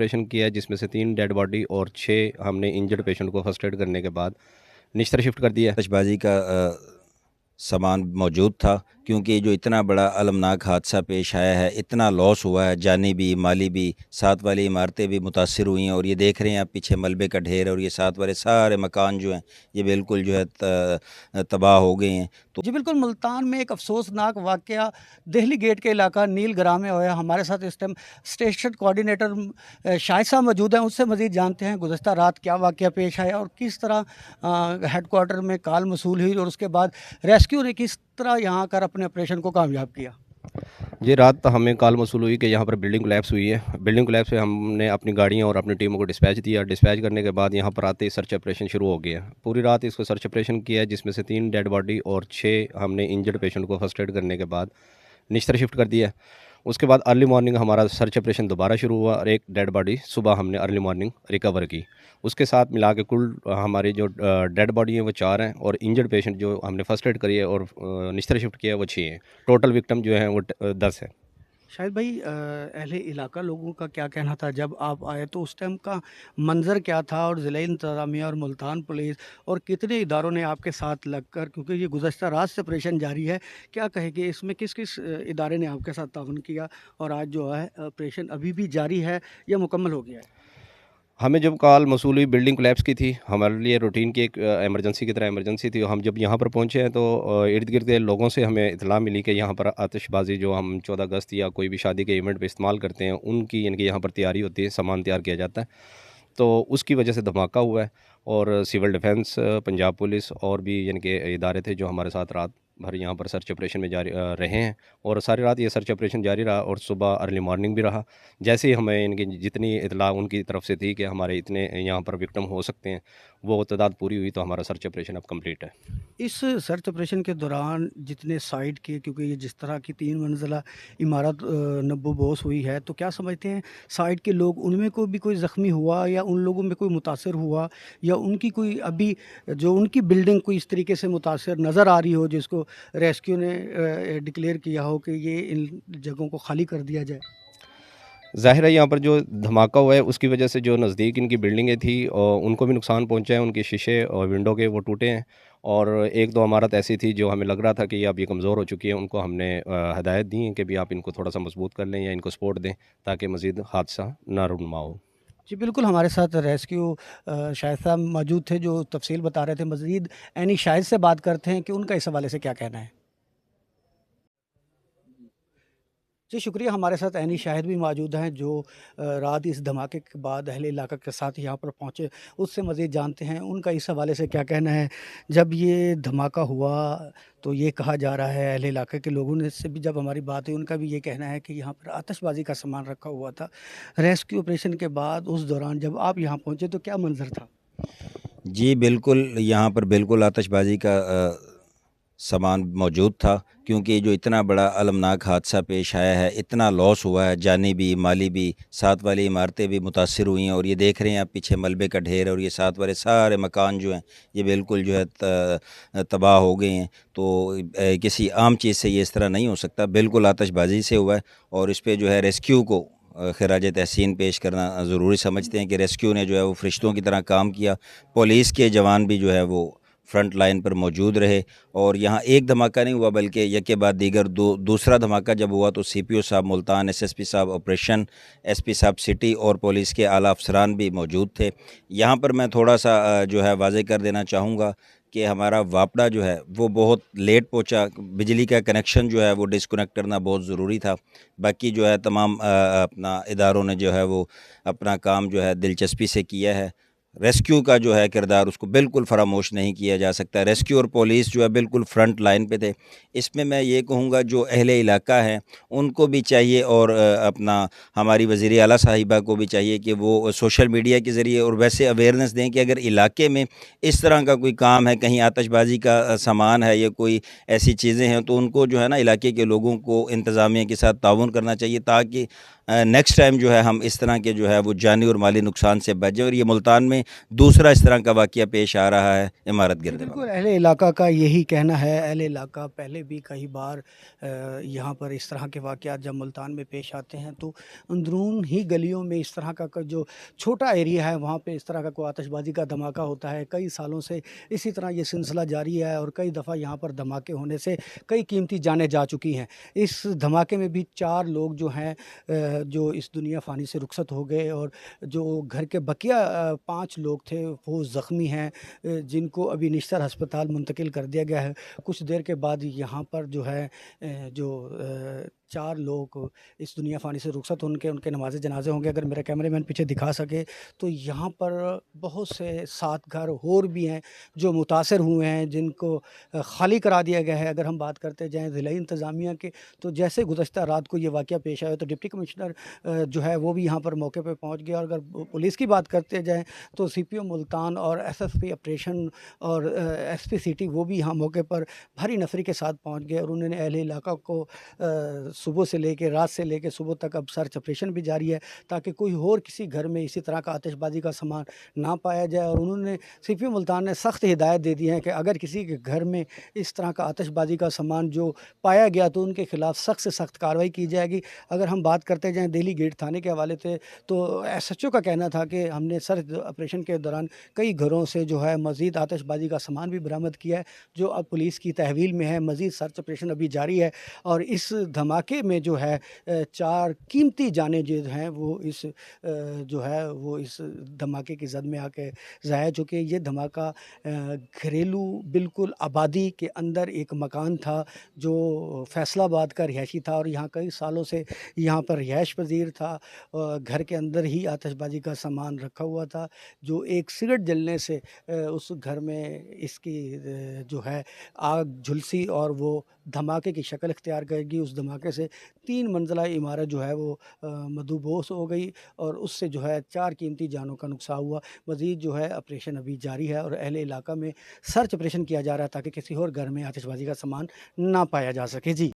Operation किया है, जिसमें से 3 डेड बॉडी और 6 हमने इंजर्ड पेशेंट को फर्स्ट एड करने के बाद निश्तर शिफ्ट कर दिया है। आतिशबाजी का सामान मौजूद था, क्योंकि जो इतना बड़ा अलमनाक हादसा पेश आया है, इतना लॉस हुआ है, जानी भी माली भी। साथ वाली इमारतें भी मुतासिर हुई हैं और ये देख रहे हैं आप पीछे मलबे का ढेर है और ये साथ वाले सारे मकान जो हैं ये बिल्कुल जो है तबाह हो गए हैं। तो जी बिल्कुल, मुल्तान में एक अफसोसनाक वाक़या दिल्ली गेट के इलाका नील ग्राम में हुआ है। हमारे साथ इस टाइम स्टेशन कोऑर्डिनेटर शाहिद साहब मौजूद हैं। उससे मज़ीद जानते हैं गुज़श्ता रात क्या वाक़या पेश आया और किस तरह हेडक्वार्टर में कॉल मसूल हुई और उसके बाद रेस्क्यू ने किस तरह यहाँ आकर अपने ऑपरेशन को कामयाब किया। ये रात हमें कॉल मौसूल हुई कि यहाँ पर बिल्डिंग कोलैप्स हुई है। बिल्डिंग कोलैप्स पे हमने अपनी गाड़ियाँ और अपनी टीमों को डिस्पैच दिया। डिस्पैच करने के बाद यहाँ पर आते ही सर्च ऑपरेशन शुरू हो गया। पूरी रात इसको सर्च ऑपरेशन किया है, जिसमें से 3 डेड बॉडी और 6 हमने इंजर्ड पेशेंट को फर्स्ट एड करने के बाद निश्तर शिफ्ट कर दिया है। उसके बाद अर्ली मॉर्निंग हमारा सर्च ऑपरेशन दोबारा शुरू हुआ और एक डेड बॉडी सुबह हमने अर्ली मॉर्निंग रिकवर की। उसके साथ मिला के कुल हमारी जो डेड बॉडी है वो 4 हैं और इंजर्ड पेशेंट जो हमने फर्स्ट एड करी है और निश्तर शिफ्ट किया है वो 6 हैं। टोटल विक्टिम जो है वो 10 है। शायद भाई, अहले इलाका लोगों का क्या कहना था जब आप आए, तो उस टाइम का मंज़र क्या था और ज़िला इंतज़ामिया और मुल्तान पुलिस और कितने इदारों ने आपके साथ लगकर, क्योंकि ये गुज़श्ता रात से ऑपरेशन जारी है, क्या कहेंगे इसमें किस किस इदारे ने आपके साथ ताउन किया और आज जो है ऑपरेशन अभी भी जारी है या मुकम्मल हो गया है? हमें जब कॉल मौसूल हुई बिल्डिंग कोलैप्स की थी, हमारे लिए रूटीन की एक इमरजेंसी की तरह इमरजेंसी थी। हम जब यहाँ पर पहुँचे हैं तो इर्द गिर्द के लोगों से हमें इतला मिली कि यहाँ पर आतिशबाजी जो हम 14 अगस्त या कोई भी शादी के इवेंट पे इस्तेमाल करते हैं उनकी यानी कि यहाँ पर तैयारी होती है, सामान तैयार किया जाता है। तो उसकी वजह से धमाका हुआ है और सिविल डिफेंस, पंजाब पुलिस और भी यानी कि इदारे थे जो हमारे साथ रात भर यहाँ पर सर्च ऑपरेशन में जारी रहे हैं और सारी रात ये सर्च ऑपरेशन जारी रहा और सुबह अर्ली मॉर्निंग भी रहा। जैसे ही हमें इनकी जितनी इतला उनकी तरफ से थी कि हमारे इतने यहाँ पर विक्टिम हो सकते हैं, वो तादाद पूरी हुई, तो हमारा सर्च ऑपरेशन अब कंप्लीट है। इस सर्च ऑपरेशन के दौरान जितने साइड के, क्योंकि ये जिस तरह की 3 मंजिला इमारत नब्बो बोस हुई है, तो क्या समझते हैं साइड के लोग, उनमें कोई भी कोई ज़ख्मी हुआ या उन लोगों में कोई मुतासर हुआ या उनकी कोई अभी जो उनकी बिल्डिंग कोई इस तरीके से मुतासर नज़र आ रही हो जिसको रेस्क्यू ने डिक्लेयर किया हो कि ये इन जगहों को खाली कर दिया जाए? ज़ाहिर है यहाँ पर जो धमाका हुआ है उसकी वजह से जो नज़दीक इनकी बिल्डिंगें थी और उनको भी नुकसान पहुँचा है, उनके शीशे और विंडो के वो टूटे हैं और एक दो इमारत ऐसी थी जो हमें लग रहा था कि अब ये कमज़ोर हो चुकी है, उनको हमने हदायत दी है कि भी आप इनको थोड़ा सा मजबूत कर लें या इनको सपोर्ट दें ताकि मज़ीद हादसा ना रुनमा हो। जी बिल्कुल, हमारे साथ रेस्क्यू शाहिद साहब मौजूद थे जो तफ़सील बता रहे थे। मज़ीद एनी शाहिद से बात करते हैं कि उनका इस हवाले से क्या कहना है। जी शुक्रिया, हमारे साथ ऐनी शाहिद भी मौजूद हैं जो रात इस धमाके के बाद अहले इलाका के साथ यहाँ पर पहुँचे। उससे मज़ीद जानते हैं उनका इस हवाले से क्या कहना है। जब ये धमाका हुआ तो ये कहा जा रहा है, अहले इलाके के लोगों ने से भी जब हमारी बात हुई उनका भी ये कहना है कि यहाँ पर आतिशबाज़ी का सामान रखा हुआ था। रेस्क्यू ऑपरेशन के बाद उस दौरान जब आप यहाँ पहुँचे तो क्या मंज़र था? जी बिल्कुल, यहाँ पर बिल्कुल आतिशबाजी का सामान मौजूद था, क्योंकि जो इतना बड़ा अलमनाक हादसा पेश आया है, इतना लॉस हुआ है, जानी भी माली भी। साथ वाली इमारतें भी मुतासिर हुई हैं और ये देख रहे हैं आप पीछे मलबे का ढेर है और ये साथ वाले सारे मकान जो हैं ये बिल्कुल जो है तबाह हो गए हैं। तो किसी आम चीज़ से ये इस तरह नहीं हो सकता, बिल्कुल आतिशबाजी से हुआ है और इस पर जो है रेस्क्यू को खराज तहसीन पेश करना ज़रूरी समझते हैं कि रेस्क्यू ने जो है वो फरिश्तों की तरह काम किया। पुलिस के जवान भी जो है वो फ्रंट लाइन पर मौजूद रहे और यहाँ एक धमाका नहीं हुआ बल्कि एक के बाद दीगर दूसरा धमाका जब हुआ तो सीपीओ साहब मुल्तान, एसएसपी साहब ऑपरेशन, एसपी साहब सिटी और पुलिस के आला अफसरान भी मौजूद थे। यहाँ पर मैं थोड़ा सा जो है वाज़ेह कर देना चाहूँगा कि हमारा वापडा जो है वो बहुत लेट पहुंचा। बिजली का कनेक्शन जो है वो डिस्कनेक्ट करना बहुत ज़रूरी था। बाकी जो है तमाम अपना इदारों ने जो है वो अपना काम जो है दिलचस्पी से किया है। रेस्क्यू का जो है किरदार उसको बिल्कुल फरामोश नहीं किया जा सकता। रेस्क्यू और पुलिस जो है बिल्कुल फ्रंट लाइन पे थे। इसमें मैं ये कहूँगा जो अहले इलाका है उनको भी चाहिए और अपना हमारी वज़ीर आला साहिबा को भी चाहिए कि वो सोशल मीडिया के ज़रिए और वैसे अवेयरनेस दें कि अगर इलाके में इस तरह का कोई काम है, कहीं आतिशबाजी का सामान है या कोई ऐसी चीज़ें हैं, तो उनको जो है ना इलाके के लोगों को इंतज़ामिया के साथ ताउन करना चाहिए ताकि नेक्स्ट टाइम जो है हम इस तरह के जो है वो जानी और माली नुकसान से बचें। और ये मुल्तान में में दूसरा इस तरह का वाक़या पेश आ रहा है इमारत जी, गिरने बिल्कुल वाला। अहले इलाका का यही कहना है। अहले इलाका पहले भी कई बार यहाँ पर इस तरह के वाक़यात जब मुल्तान में पेश आते हैं तो अंदरून ही गलियों में इस तरह का जो छोटा एरिया है वहाँ पे इस तरह का कोई आतिशबाज़ी का धमाका होता है। कई सालों से इसी तरह ये सिलसिला जारी है और कई दफ़ा यहाँ पर धमाके होने से कई कीमती जानें जा चुकी हैं। इस धमाके में भी 4 लोग जो हैं जो इस दुनिया फ़ानी से रुखसत हो गए और जो घर के बकिया 5 लोग थे वो ज़ख्मी हैं, जिनको अभी निश्तर अस्पताल मुंतकिल कर दिया गया है। कुछ देर के बाद यहाँ पर जो है 4 लोग इस दुनिया फ़ानी से रुखसत उनके उनके नमाज़ जनाज़े होंगे। अगर मेरा कैमरामैन पीछे दिखा सके तो यहाँ पर बहुत से 7 घर और भी हैं जो मुतासर हुए हैं, जिनको खाली करा दिया गया है। अगर हम बात करते जाएँ ज़िला इंतज़ामिया की, तो जैसे गुज़श्ता रात को ये वाक़या पेश आया तो डिप्टी कमिश्नर जो है वो भी यहाँ पर मौके पे पहुँच गया। और अगर पुलिस की बात करते जाएँ तो सीपीओ मुल्तान और एसएसपी ऑपरेशन और एसपी सिटी वो भी यहाँ मौके पर भारी नफरी के साथ पहुँच गए और उन्होंने अहले इलाका को सुबह से लेके रात से लेके सुबह तक अब सर्च ऑपरेशन भी जारी है ताकि कोई और किसी घर में इसी तरह का आतिशबाज़ी का सामान ना पाया जाए। और उन्होंने सीपीओ मुल्तान ने सख्त हिदायत दे दी है कि अगर किसी के घर में इस तरह का आतिशबाज़ी का सामान जो पाया गया तो उनके खिलाफ सख्त से सख्त कार्रवाई की जाएगी। अगर हम बात करते जाएँ दिल्ली गेट थाने के हवाले से तो एसएचओ का कहना था कि हमने सर्च ऑपरेशन के दौरान कई घरों से जो है मज़ीद आतिशबाज़ी का सामान भी बरामद किया है, जो अब पुलिस की तहवील में है। मज़ीद सर्च ऑपरेशन अभी जारी है और इस धमाके में जो है 4 कीमती जानें जो हैं वो इस जो है वो इस धमाके की ज़द में आके ज़ाया हो चुकी है। ये धमाका घरेलू बिल्कुल आबादी के अंदर एक मकान था जो फैसलाबाद का रिहायशी था और यहाँ कई सालों से यहाँ पर रिहाइश पज़ीर था। घर के अंदर ही आतिशबाज़ी का सामान रखा हुआ था, जो एक सिगरेट जलने से उस घर में इसकी जो है आग झुलसी और वो धमाके की शक्ल इख्तियार करेगी। उस धमाके से 3 मंजिला इमारत जो है वो मदूबोस हो गई और उससे जो है 4 कीमती जानों का नुकसान हुआ। मज़ीद जो है ऑपरेशन अभी जारी है और अहले इलाका में सर्च ऑपरेशन किया जा रहा है ताकि किसी और घर में आतिशबाज़ी का सामान ना पाया जा सके। जी।